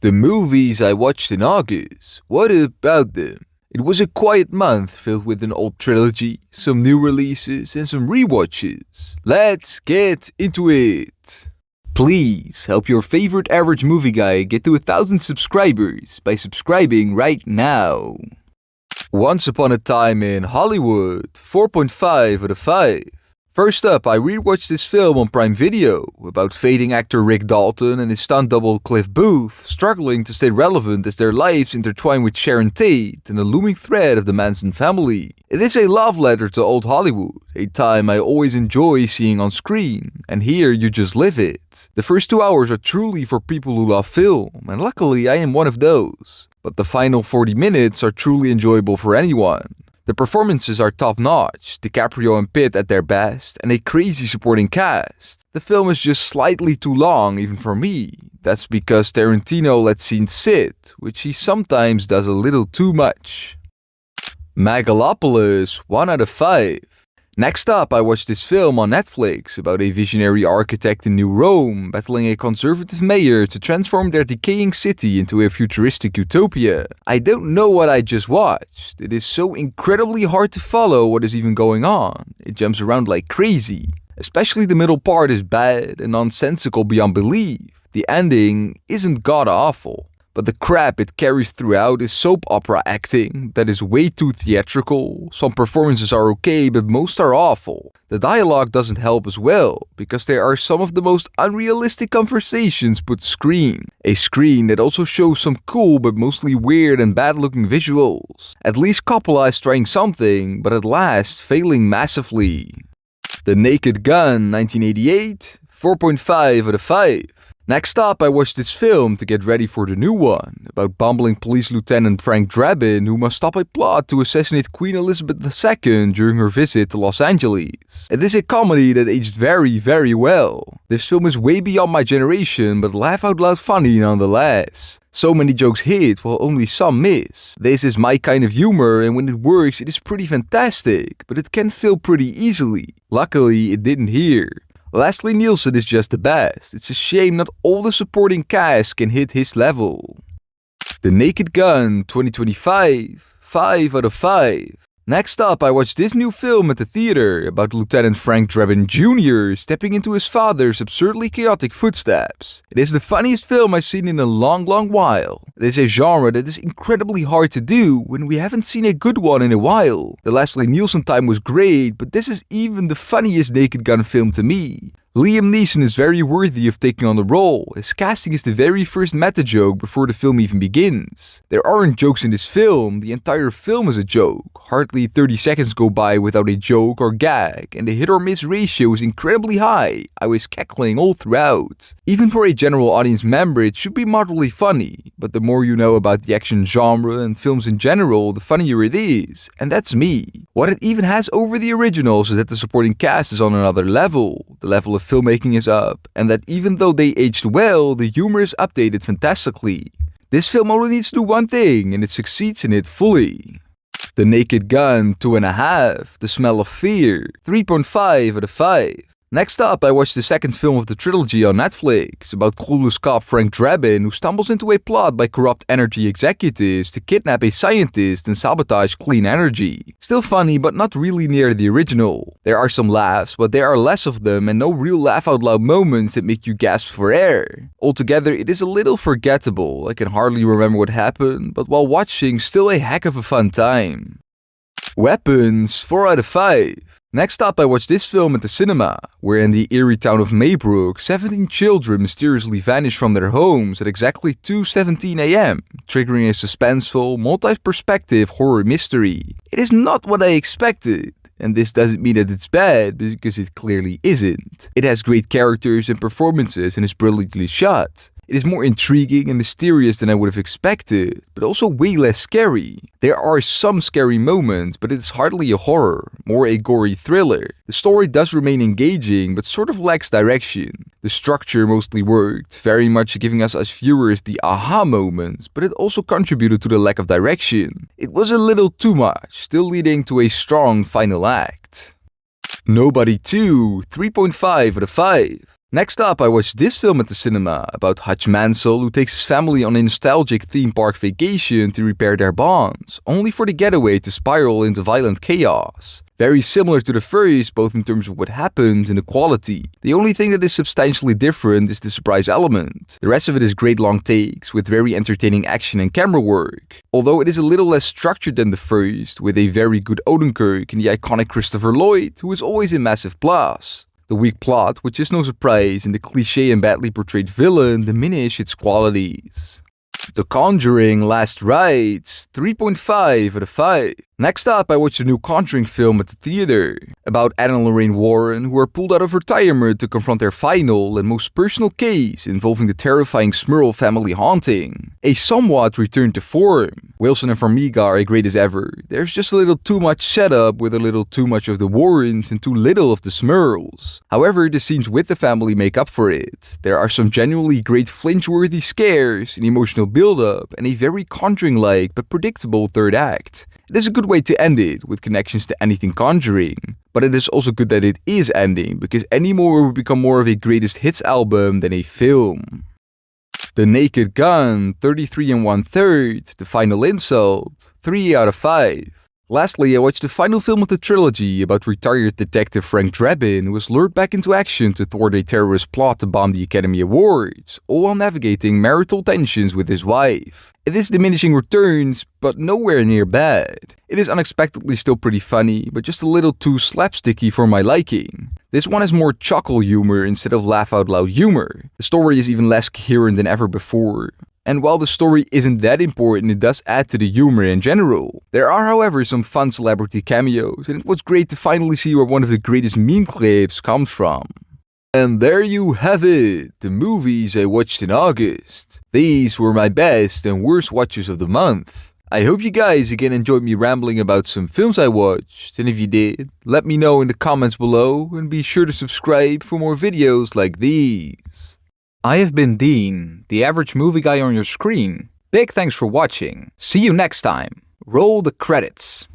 The movies I watched in August, what about them? It was a quiet month filled with an old trilogy, some new releases and some rewatches. Let's get into it! Please help your favorite average movie guy get to 1,000 subscribers by subscribing right now. Once Upon a Time in Hollywood, 4.5 out of 5. First up, I rewatched this film on Prime Video about fading actor Rick Dalton and his stunt double Cliff Booth struggling to stay relevant as their lives intertwine with Sharon Tate and the looming threat of the Manson family. It is a love letter to old Hollywood, a time I always enjoy seeing on screen, and here you just live it. The first 2 hours are truly for people who love film, and luckily I am one of those. But the final 40 minutes are truly enjoyable for anyone. The performances are top-notch, DiCaprio and Pitt at their best, and a crazy supporting cast. The film is just slightly too long, even for me. That's because Tarantino lets scenes sit, which he sometimes does a little too much. Megalopolis, 1 out of 5. Next up, I watched this film on Netflix about a visionary architect in New Rome battling a conservative mayor to transform their decaying city into a futuristic utopia. I don't know what I just watched. It is so incredibly hard to follow what is even going on. It jumps around like crazy. Especially the middle part is bad and nonsensical beyond belief. The ending isn't god-awful. But the crap it carries throughout is soap opera acting that is way too theatrical. Some performances are okay, but most are awful. The dialogue doesn't help as well, because there are some of the most unrealistic conversations put to screen. A screen that also shows some cool but mostly weird and bad looking visuals. At least Coppola is trying something, but at last failing massively. The Naked Gun, 1988, 4.5 out of 5. Next up, I watched this film to get ready for the new one, about bumbling police lieutenant Frank Drebin who must stop a plot to assassinate Queen Elizabeth II during her visit to Los Angeles. It is a comedy that aged very, very well. This film is way beyond my generation, but laugh out loud funny nonetheless. So many jokes hit while only some miss. This is my kind of humor, and when it works it is pretty fantastic, but it can fail pretty easily. Luckily, it didn't here. Leslie Nielsen is just the best. It's a shame not all the supporting cast can hit his level. The Naked Gun 2025, 5 out of 5. Next up, I watched this new film at the theater about Lieutenant Frank Drebin Jr. stepping into his father's absurdly chaotic footsteps. It is the funniest film I've seen in a long while. It is a genre that is incredibly hard to do when we haven't seen a good one in a while. The Leslie Nielsen time was great, but this is even the funniest Naked Gun film to me. Liam Neeson is very worthy of taking on the role. His casting is the very first meta joke before the film even begins. There aren't jokes in this film, the entire film is a joke. Hardly 30 seconds go by without a joke or gag, and the hit or miss ratio is incredibly high. I was cackling all throughout. Even for a general audience member, it should be moderately funny, but the more you know about the action genre and films in general, the funnier it is, and that's me. What it even has over the originals is that the supporting cast is on another level. The level of filmmaking is up, and that even though they aged well, the humor is updated fantastically. This film only needs to do one thing, and it succeeds in it fully. The Naked Gun 2.5, The Smell of Fear, 3.5 out of 5. Next up, I watched the second film of the trilogy on Netflix, about clueless cop Frank Drebin who stumbles into a plot by corrupt energy executives to kidnap a scientist and sabotage clean energy. Still funny, but not really near the original. There are some laughs, but there are less of them and no real laugh-out-loud moments that make you gasp for air. Altogether, it is a little forgettable. I can hardly remember what happened, but while watching, still a heck of a fun time. Weapons, 4 out of 5. Next up, I watched this film at the cinema, where in the eerie town of Maybrook, 17 children mysteriously vanish from their homes at exactly 2:17 a.m., triggering a suspenseful, multi-perspective horror mystery. It is not what I expected. And this doesn't mean that it's bad, because it clearly isn't. It has great characters and performances and is brilliantly shot. It is more intriguing and mysterious than I would have expected, but also way less scary. There are some scary moments, but it's hardly a horror, more a gory thriller. The story does remain engaging, but sort of lacks direction. The structure mostly worked, very much giving us as viewers the aha moments, but it also contributed to the lack of direction. It was a little too much, still leading to a strong final act. Nobody 2, 3.5 out of 5. Next up, I watched this film at the cinema about Hutch Mansell, who takes his family on a nostalgic theme park vacation to repair their bonds, only for the getaway to spiral into violent chaos. Very similar to the first, both in terms of what happens and the quality. The only thing that is substantially different is the surprise element. The rest of it is great long takes, with very entertaining action and camera work. Although it is a little less structured than the first, with a very good Odenkirk and the iconic Christopher Lloyd, who is always a massive plus. The weak plot, which is no surprise, and the cliché and badly portrayed villain diminish its qualities. The Conjuring Last Rites, 3.5 out of 5. Next up, I watched a new Conjuring film at the theater, about Ed and Lorraine Warren, who are pulled out of retirement to confront their final and most personal case involving the terrifying Smurl family haunting. A somewhat return to form. Wilson and Farmiga are great as ever. There's just a little too much setup with a little too much of the Warrens and too little of the Smurls. However, the scenes with the family make up for it. There are some genuinely great flinch-worthy scares, an emotional build-up, and a very Conjuring-like but predictable third act. It is a good way to end it, with connections to anything Conjuring. But it is also good that it is ending, because any more would become more of a greatest hits album than a film. The Naked Gun, 33 1/3, The Final Insult, 3 out of 5. Lastly, I watched the final film of the trilogy about retired detective Frank Drebin, who was lured back into action to thwart a terrorist plot to bomb the Academy Awards, all while navigating marital tensions with his wife. It is diminishing returns, but nowhere near bad. It is unexpectedly still pretty funny, but just a little too slapsticky for my liking. This one has more chuckle humor instead of laugh-out-loud humor. The story is even less coherent than ever before. And while the story isn't that important, it does add to the humor in general. There are, however, some fun celebrity cameos, and it was great to finally see where one of the greatest meme clips comes from. And there you have it, the movies I watched in August. These were my best and worst watches of the month. I hope you guys again enjoyed me rambling about some films I watched, and if you did, let me know in the comments below, and be sure to subscribe for more videos like these. I have been Dean, the average movie guy on your screen. Big thanks for watching. See you next time. Roll the credits.